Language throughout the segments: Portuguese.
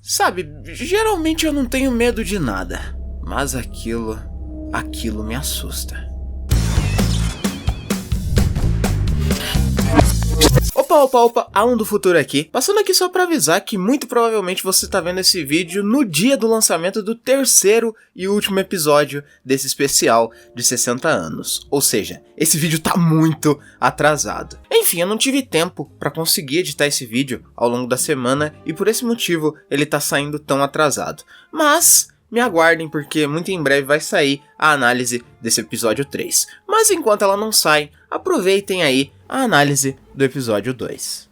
Sabe, geralmente eu não tenho medo de nada, mas aquilo me assusta. Opa, Alan do Futuro aqui, passando aqui só pra avisar que muito provavelmente você tá vendo esse vídeo no dia do lançamento do terceiro e último episódio desse especial de 60 anos, ou seja, esse vídeo tá muito atrasado. Enfim, eu não tive tempo pra conseguir editar esse vídeo ao longo da semana e por esse motivo ele tá saindo tão atrasado, mas me aguardem porque muito em breve vai sair a análise desse episódio 3. Mas enquanto ela não sai, aproveitem aí a análise do episódio 2.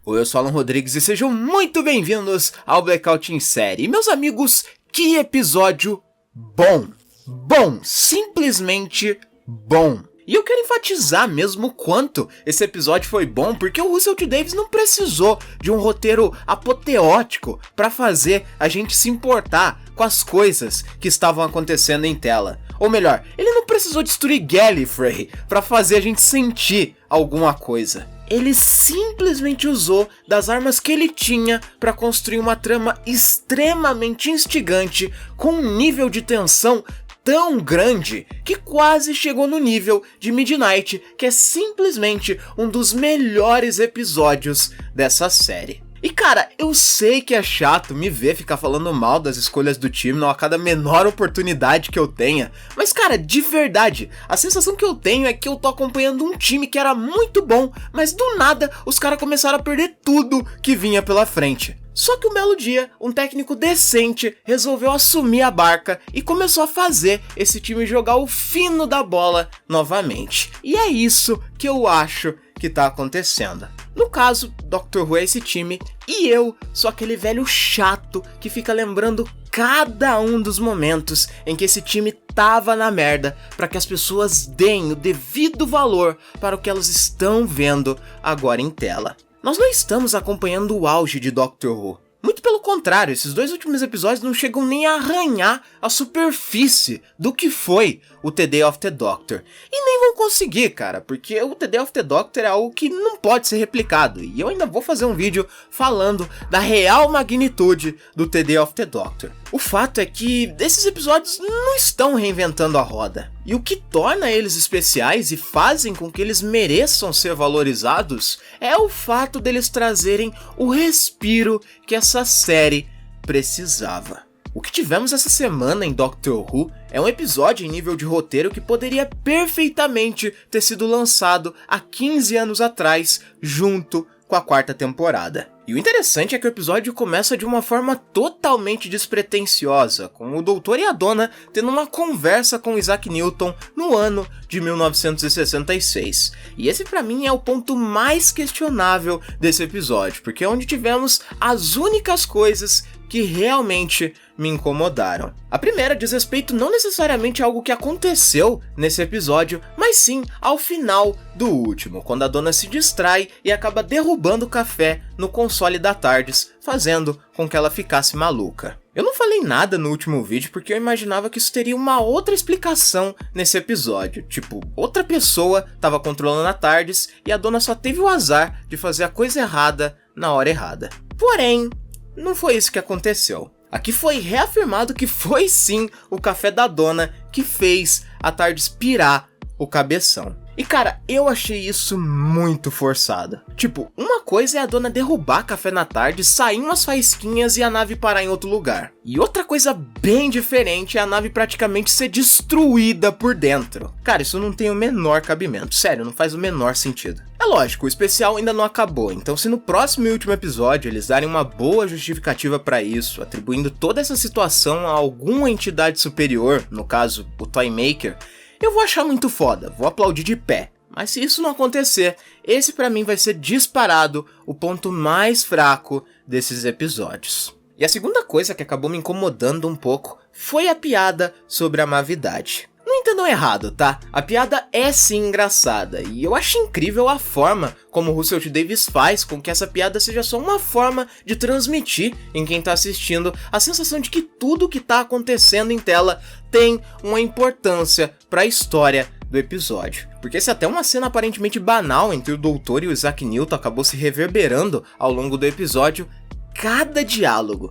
Oi, eu sou Alan Rodrigues e sejam muito bem-vindos ao Blackout em Série. E meus amigos, que episódio bom! Bom, simplesmente bom! E eu quero enfatizar mesmo o quanto esse episódio foi bom, porque o Russell T. Davies não precisou de um roteiro apoteótico para fazer a gente se importar com as coisas que estavam acontecendo em tela. Ou melhor, ele não precisou destruir Gallifrey para fazer a gente sentir alguma coisa. Ele simplesmente usou das armas que ele tinha para construir uma trama extremamente instigante, com um nível de tensão tão grande que quase chegou no nível de Midnight, que é simplesmente um dos melhores episódios dessa série. E cara, eu sei que é chato me ver ficar falando mal das escolhas do time a cada menor oportunidade que eu tenha, mas cara, de verdade, a sensação que eu tenho é que eu tô acompanhando um time que era muito bom, mas do nada os caras começaram a perder tudo que vinha pela frente. Só que um belo dia, um técnico decente resolveu assumir a barca e começou a fazer esse time jogar o fino da bola novamente. E é isso que eu acho que tá acontecendo. No caso, Dr. Who é esse time e eu sou aquele velho chato que fica lembrando cada um dos momentos em que esse time tava na merda para que as pessoas deem o devido valor para o que elas estão vendo agora em tela. Nós não estamos acompanhando o auge de Doctor Who. Muito pelo contrário, esses dois últimos episódios não chegam nem a arranhar a superfície do que foi o The Day of the Doctor. E nem vão conseguir, cara, porque o The Day of the Doctor é algo que não pode ser replicado. E eu ainda vou fazer um vídeo falando da real magnitude do The Day of the Doctor. O fato é que esses episódios não estão reinventando a roda. E o que torna eles especiais e fazem com que eles mereçam ser valorizados é o fato deles trazerem o respiro que essa série precisava. O que tivemos essa semana em Doctor Who é um episódio em nível de roteiro que poderia perfeitamente ter sido lançado há 15 anos atrás, junto com a quarta temporada. E o interessante é que o episódio começa de uma forma totalmente despretensiosa, com o Doutor e a Donna tendo uma conversa com Isaac Newton no ano de 1966. E esse pra mim é o ponto mais questionável desse episódio, porque é onde tivemos as únicas coisas que realmente me incomodaram. A primeira diz respeito não necessariamente a algo que aconteceu nesse episódio, mas sim ao final do último, quando a Donna se distrai e acaba derrubando o café no console da TARDIS, fazendo com que ela ficasse maluca. Eu não falei nada no último vídeo porque eu imaginava que isso teria uma outra explicação nesse episódio, tipo, outra pessoa estava controlando a TARDIS e a Donna só teve o azar de fazer a coisa errada na hora errada. Porém, não foi isso que aconteceu. Aqui foi reafirmado que foi sim o café da Donna que fez a TARDIS pirar o cabeção. E cara, eu achei isso muito forçado. Tipo, uma coisa é a Donna derrubar café na TARDIS, sair umas faísquinhas e a nave parar em outro lugar. E outra coisa bem diferente é a nave praticamente ser destruída por dentro. Cara, isso não tem o menor cabimento. Sério, não faz o menor sentido. É lógico, o especial ainda não acabou, então se no próximo e último episódio eles darem uma boa justificativa pra isso, atribuindo toda essa situação a alguma entidade superior, no caso, o Toymaker, eu vou achar muito foda, vou aplaudir de pé. Mas se isso não acontecer, esse pra mim vai ser disparado o ponto mais fraco desses episódios. E a segunda coisa que acabou me incomodando um pouco foi a piada sobre a Mavidade. Não entendam errado, tá? A piada é sim engraçada, e eu acho incrível a forma como o Russell T. Davies faz com que essa piada seja só uma forma de transmitir em quem tá assistindo a sensação de que tudo que tá acontecendo em tela tem uma importância para a história do episódio. Porque se até uma cena aparentemente banal entre o Doutor e o Isaac Newton acabou se reverberando ao longo do episódio, cada diálogo,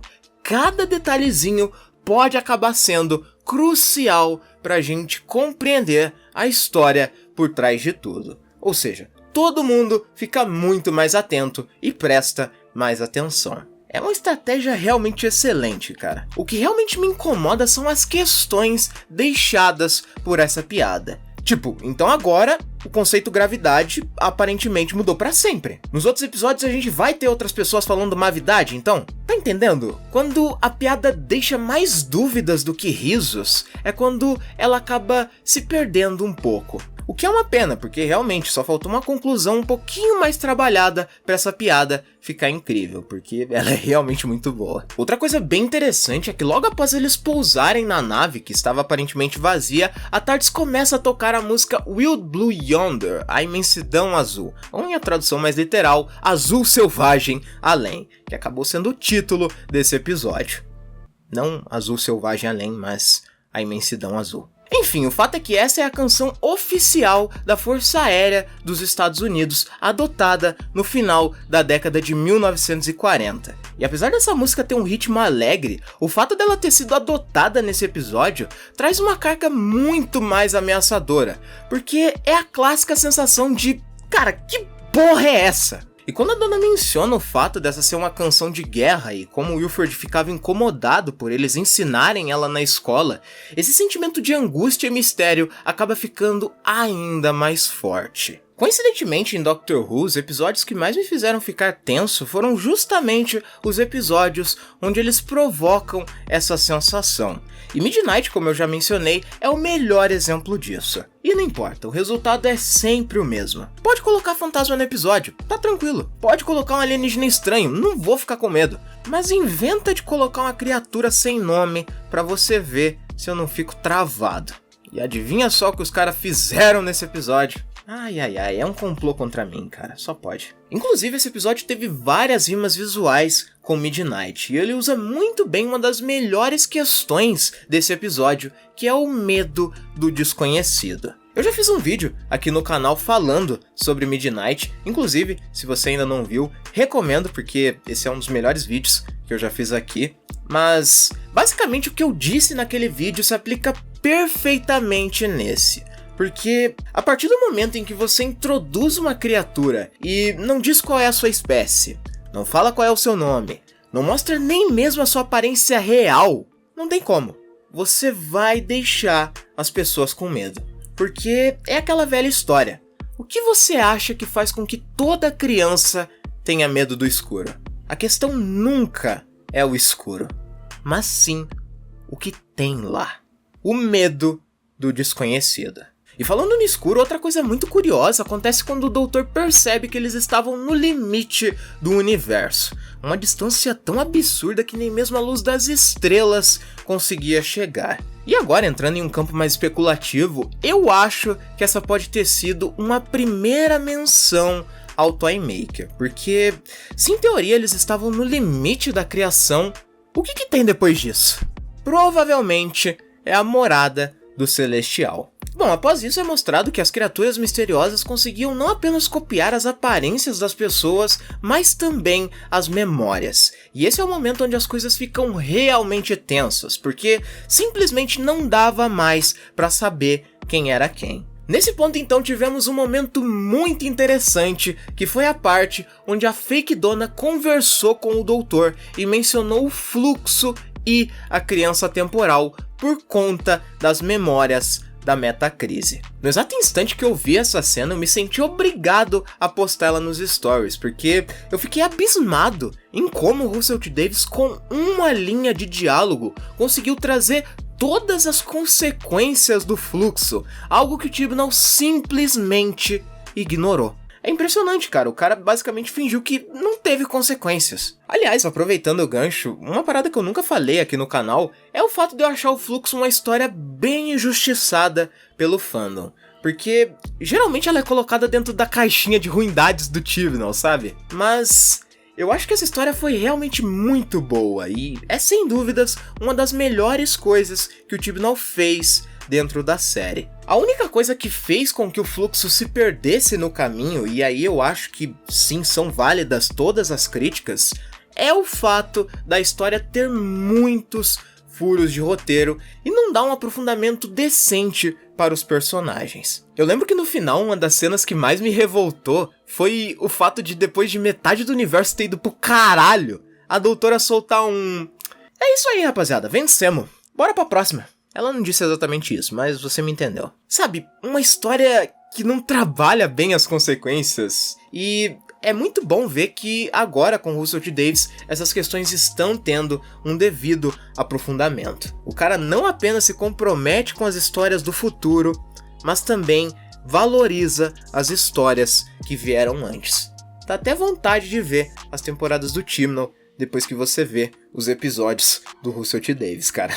cada detalhezinho pode acabar sendo crucial pra gente compreender a história por trás de tudo. Ou seja, todo mundo fica muito mais atento e presta mais atenção. É uma estratégia realmente excelente, cara. O que realmente me incomoda são as questões deixadas por essa piada. Tipo, então agora o conceito gravidade aparentemente mudou pra sempre. Nos outros episódios a gente vai ter outras pessoas falando mavidade, então? Tá entendendo? Quando a piada deixa mais dúvidas do que risos, é quando ela acaba se perdendo um pouco. O que é uma pena, porque realmente só faltou uma conclusão um pouquinho mais trabalhada pra essa piada ficar incrível, porque ela é realmente muito boa. Outra coisa bem interessante é que logo após eles pousarem na nave, que estava aparentemente vazia, a TARDIS começa a tocar a música Wild Blue Yonder, a imensidão azul, ou em a tradução mais literal, Azul Selvagem Além, que acabou sendo o título desse episódio. Não Azul Selvagem Além, mas a imensidão azul. Enfim, o fato é que essa é a canção oficial da Força Aérea dos Estados Unidos, adotada no final da década de 1940. E apesar dessa música ter um ritmo alegre, o fato dela ter sido adotada nesse episódio traz uma carga muito mais ameaçadora, porque é a clássica sensação de, cara, que porra é essa? E quando a dona menciona o fato dessa ser uma canção de guerra e como o Wilford ficava incomodado por eles ensinarem ela na escola, esse sentimento de angústia e mistério acaba ficando ainda mais forte. Coincidentemente, em Doctor Who, os episódios que mais me fizeram ficar tenso foram justamente os episódios onde eles provocam essa sensação. E Midnight, como eu já mencionei, é o melhor exemplo disso. E não importa, o resultado é sempre o mesmo. Pode colocar fantasma no episódio, tá tranquilo. Pode colocar um alienígena estranho, não vou ficar com medo. Mas inventa de colocar uma criatura sem nome pra você ver se eu não fico travado. E adivinha só o que os caras fizeram nesse episódio? Ai, é um complô contra mim, cara, só pode. Inclusive, esse episódio teve várias rimas visuais com Midnight, e ele usa muito bem uma das melhores questões desse episódio, que é o medo do desconhecido. Eu já fiz um vídeo aqui no canal falando sobre Midnight, inclusive, se você ainda não viu, recomendo, porque esse é um dos melhores vídeos que eu já fiz aqui. Mas, basicamente, o que eu disse naquele vídeo se aplica perfeitamente nesse. Porque a partir do momento em que você introduz uma criatura e não diz qual é a sua espécie, não fala qual é o seu nome, não mostra nem mesmo a sua aparência real, não tem como. Você vai deixar as pessoas com medo. Porque é aquela velha história. O que você acha que faz com que toda criança tenha medo do escuro? A questão nunca é o escuro, mas sim o que tem lá. O medo do desconhecido. E falando no escuro, outra coisa muito curiosa acontece quando o doutor percebe que eles estavam no limite do universo. Uma distância tão absurda que nem mesmo a luz das estrelas conseguia chegar. E agora, entrando em um campo mais especulativo, eu acho que essa pode ter sido uma primeira menção ao Toymaker. Porque, se em teoria eles estavam no limite da criação, o que tem depois disso? Provavelmente é a morada do Celestial. Bom, após isso é mostrado que as criaturas misteriosas conseguiam não apenas copiar as aparências das pessoas, mas também as memórias. E esse é o momento onde as coisas ficam realmente tensas, porque simplesmente não dava mais para saber quem era quem. Nesse ponto então tivemos um momento muito interessante, que foi a parte onde a Fake Dona conversou com o doutor e mencionou o fluxo e a criança temporal por conta das memórias da metacrise. No exato instante que eu vi essa cena, eu me senti obrigado a postar ela nos stories, porque eu fiquei abismado em como o Russell T. Davies, com uma linha de diálogo, conseguiu trazer todas as consequências do fluxo, algo que o Chibnall simplesmente ignorou. É impressionante, cara, o cara basicamente fingiu que não teve consequências. Aliás, aproveitando o gancho, uma parada que eu nunca falei aqui no canal é o fato de eu achar o fluxo uma história bem injustiçada pelo fandom. Porque geralmente ela é colocada dentro da caixinha de ruindades do Chibnall, sabe? Mas eu acho que essa história foi realmente muito boa e é sem dúvidas uma das melhores coisas que o Chibnall fez dentro da série. A única coisa que fez com que o fluxo se perdesse no caminho, e aí eu acho que sim, são válidas todas as críticas, é o fato da história ter muitos furos de roteiro e não dar um aprofundamento decente para os personagens. Eu lembro que no final, uma das cenas que mais me revoltou foi o fato de, depois de metade do universo ter ido pro caralho, a doutora soltar um... É isso aí, rapaziada, vencemos. Bora pra próxima. Ela não disse exatamente isso, mas você me entendeu. Sabe, uma história que não trabalha bem as consequências. E é muito bom ver que agora com Russell T. Davies essas questões estão tendo um devido aprofundamento. O cara não apenas se compromete com as histórias do futuro, mas também valoriza as histórias que vieram antes. Dá até vontade de ver as temporadas do Chibnall depois que você vê os episódios do Russell T. Davies, cara.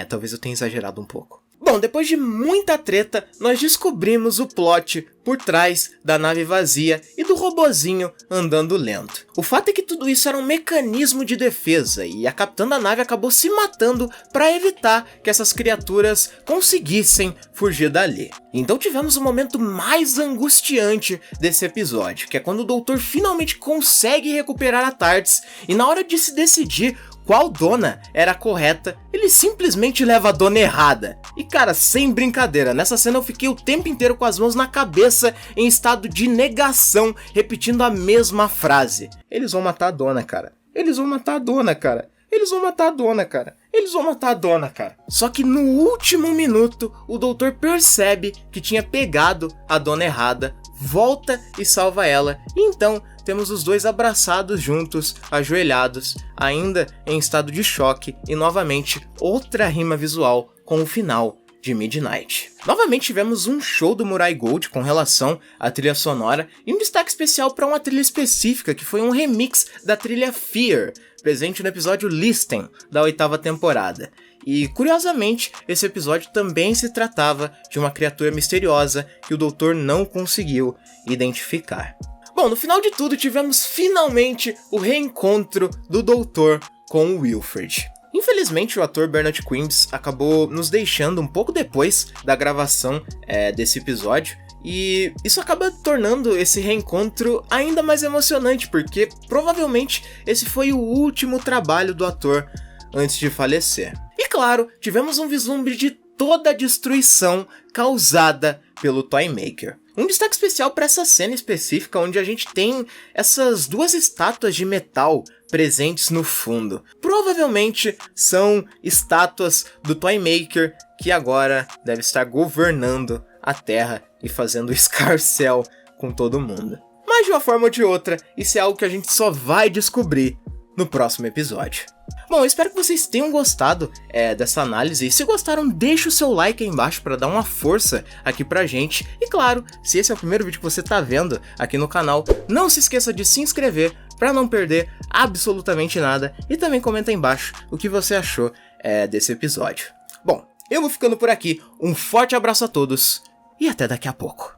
Talvez eu tenha exagerado um pouco. Bom, depois de muita treta, nós descobrimos o plot por trás da nave vazia e do robozinho andando lento. O fato é que tudo isso era um mecanismo de defesa e a capitã da nave acabou se matando para evitar que essas criaturas conseguissem fugir dali. Então tivemos o momento mais angustiante desse episódio, que é quando o doutor finalmente consegue recuperar a TARDIS e na hora de se decidir qual dona era a correta, ele simplesmente leva a dona errada. E cara, sem brincadeira, nessa cena eu fiquei o tempo inteiro com as mãos na cabeça em estado de negação, repetindo a mesma frase. Eles vão matar a dona, cara. Eles vão matar a dona, cara. Eles vão matar a dona, cara. Eles vão matar a dona, cara. Só que no último minuto, o doutor percebe que tinha pegado a dona errada, volta e salva ela. E então temos os dois abraçados juntos, ajoelhados, ainda em estado de choque, e novamente outra rima visual com o final de Midnight. Novamente tivemos um show do Murai Gold com relação à trilha sonora, e um destaque especial para uma trilha específica, que foi um remix da trilha Fear, presente no episódio Listen, da 8ª temporada. E, curiosamente, esse episódio também se tratava de uma criatura misteriosa que o doutor não conseguiu identificar. Bom, no final de tudo, tivemos finalmente o reencontro do doutor com o Wilfred. Infelizmente, o ator Bernard Cribbs acabou nos deixando um pouco depois da gravação desse episódio, e isso acaba tornando esse reencontro ainda mais emocionante, porque provavelmente esse foi o último trabalho do ator antes de falecer. E claro, tivemos um vislumbre de toda a destruição causada pelo Toymaker. Um destaque especial para essa cena específica, onde a gente tem essas duas estátuas de metal presentes no fundo. Provavelmente são estátuas do Toymaker, que agora deve estar governando a Terra e fazendo escarcéu com todo mundo. Mas de uma forma ou de outra, isso é algo que a gente só vai descobrir no próximo episódio. Bom, eu espero que vocês tenham gostado dessa análise, e se gostaram, deixa o seu like aí embaixo para dar uma força aqui pra gente. E claro, se esse é o primeiro vídeo que você tá vendo aqui no canal, não se esqueça de se inscrever para não perder absolutamente nada, e também comenta aí embaixo o que você achou desse episódio. Bom, eu vou ficando por aqui, um forte abraço a todos e até daqui a pouco.